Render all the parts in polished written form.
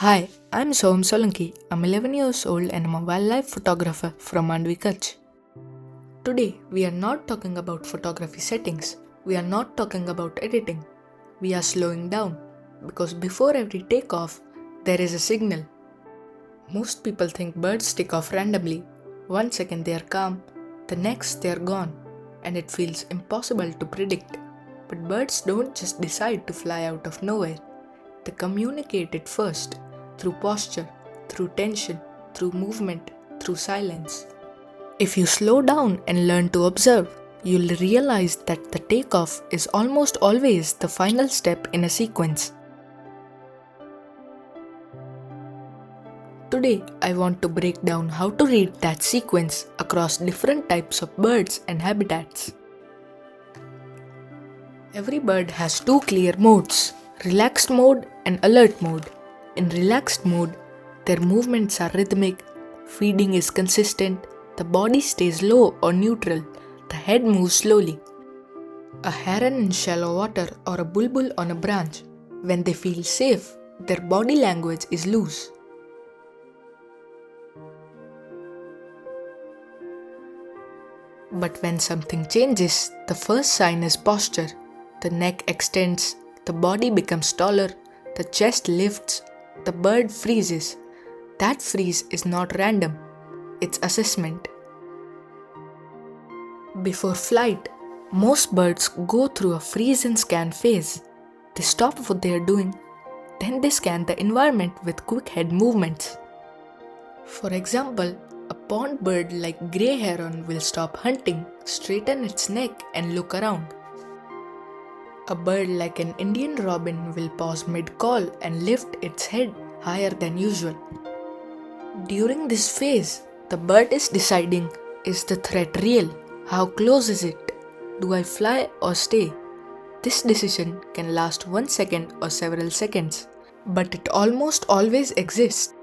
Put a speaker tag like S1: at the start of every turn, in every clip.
S1: Hi, I'm Soham Solanki. I'm 11 years old and I'm a wildlife photographer from Mandvi, Kutch. Today, we are not talking about photography settings. We are not talking about editing. We are slowing down because before every takeoff, there is a signal. Most people think birds take off randomly. One second they are calm, the next they are gone, and it feels impossible to predict. But birds don't just decide to fly out of nowhere. They communicate it first, through posture, through tension, through movement, through silence. If you slow down and learn to observe, you'll realize that the takeoff is almost always the final step in a sequence. Today, I want to break down how to read that sequence across different types of birds and habitats. Every bird has two clear modes, relaxed mode and alert mode. In relaxed mode, their movements are rhythmic, feeding is consistent, the body stays low or neutral, the head moves slowly. A heron in shallow water or a bulbul on a branch, when they feel safe, their body language is loose. But when something changes, the first sign is posture. The neck extends, the body becomes taller, the chest lifts, the bird freezes. That freeze is not random, it's assessment. Before flight, most birds go through a freeze and scan phase. They stop what they are doing, then they scan the environment with quick head movements. For example, a pond bird like grey heron will stop hunting, straighten its neck and look around. A bird like an Indian robin will pause mid-call and lift its head higher than usual. During this phase, the bird is deciding, is the threat real? How close is it? Do I fly or stay? This decision can last 1 second or several seconds, but it almost always exists.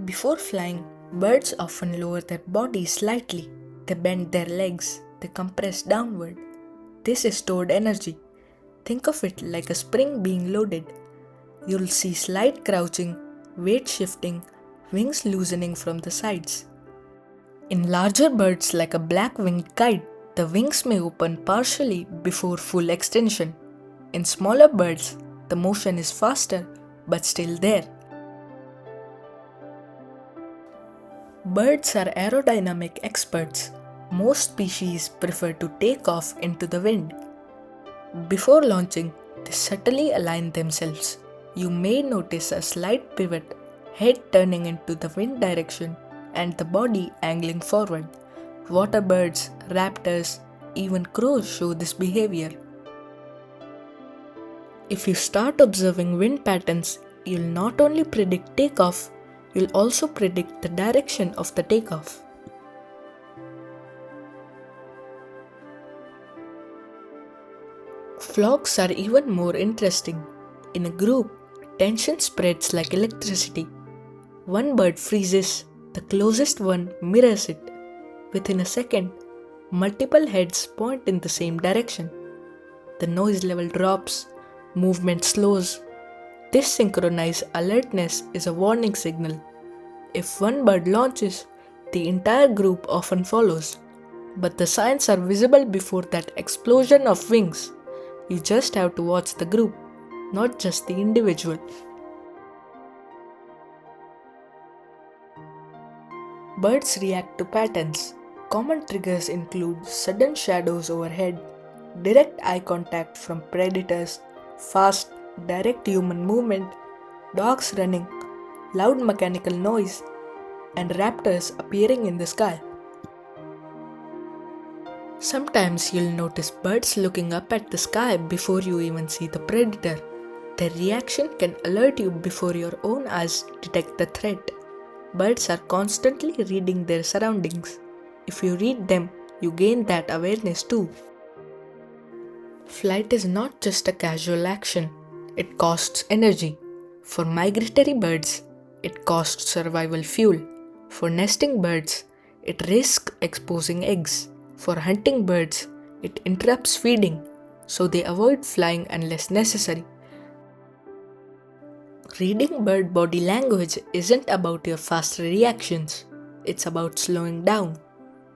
S1: Before flying, birds often lower their bodies slightly. They bend their legs, they compress downward. This is stored energy. Think of it like a spring being loaded. You'll see slight crouching, weight shifting, wings loosening from the sides. In larger birds like a black-winged kite, the wings may open partially before full extension. In smaller birds, the motion is faster but still there. Birds are aerodynamic experts. Most species prefer to take off into the wind. Before launching, they subtly align themselves. You may notice a slight pivot, head turning into the wind direction and the body angling forward. Water birds, raptors, even crows show this behavior. If you start observing wind patterns, you'll not only predict takeoff, you'll also predict the direction of the takeoff. Flocks are even more interesting. In a group, tension spreads like electricity. One bird freezes, the closest one mirrors it. Within a second, multiple heads point in the same direction. The noise level drops, movement slows. This synchronized alertness is a warning signal. If one bird launches, the entire group often follows. But the signs are visible before that explosion of wings. You just have to watch the group, not just the individual. Birds react to patterns. Common triggers include sudden shadows overhead, direct eye contact from predators, fast, direct human movement, dogs running, loud mechanical noise, and raptors appearing in the sky. Sometimes you'll notice birds looking up at the sky before you even see the predator. Their reaction can alert you before your own eyes detect the threat. Birds are constantly reading their surroundings. If you read them, you gain that awareness too. Flight is not just a casual action. It costs energy. For migratory birds, it costs survival fuel. For nesting birds, it risks exposing eggs. For hunting birds, it interrupts feeding. so they avoid flying unless necessary. Reading bird body language isn't about your fast reactions, it's about slowing down.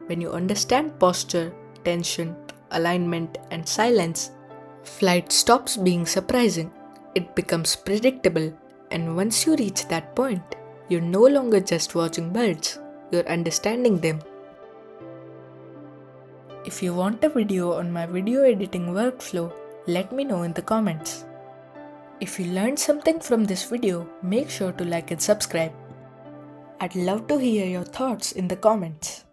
S1: When you understand posture, tension, alignment, and silence, flight stops being surprising. It becomes predictable, and once you reach that point, you're no longer just watching birds, you're understanding them. If you want a video on my video editing workflow, let me know in the comments. If you learned something from this video, make sure to like and subscribe. I'd love to hear your thoughts in the comments.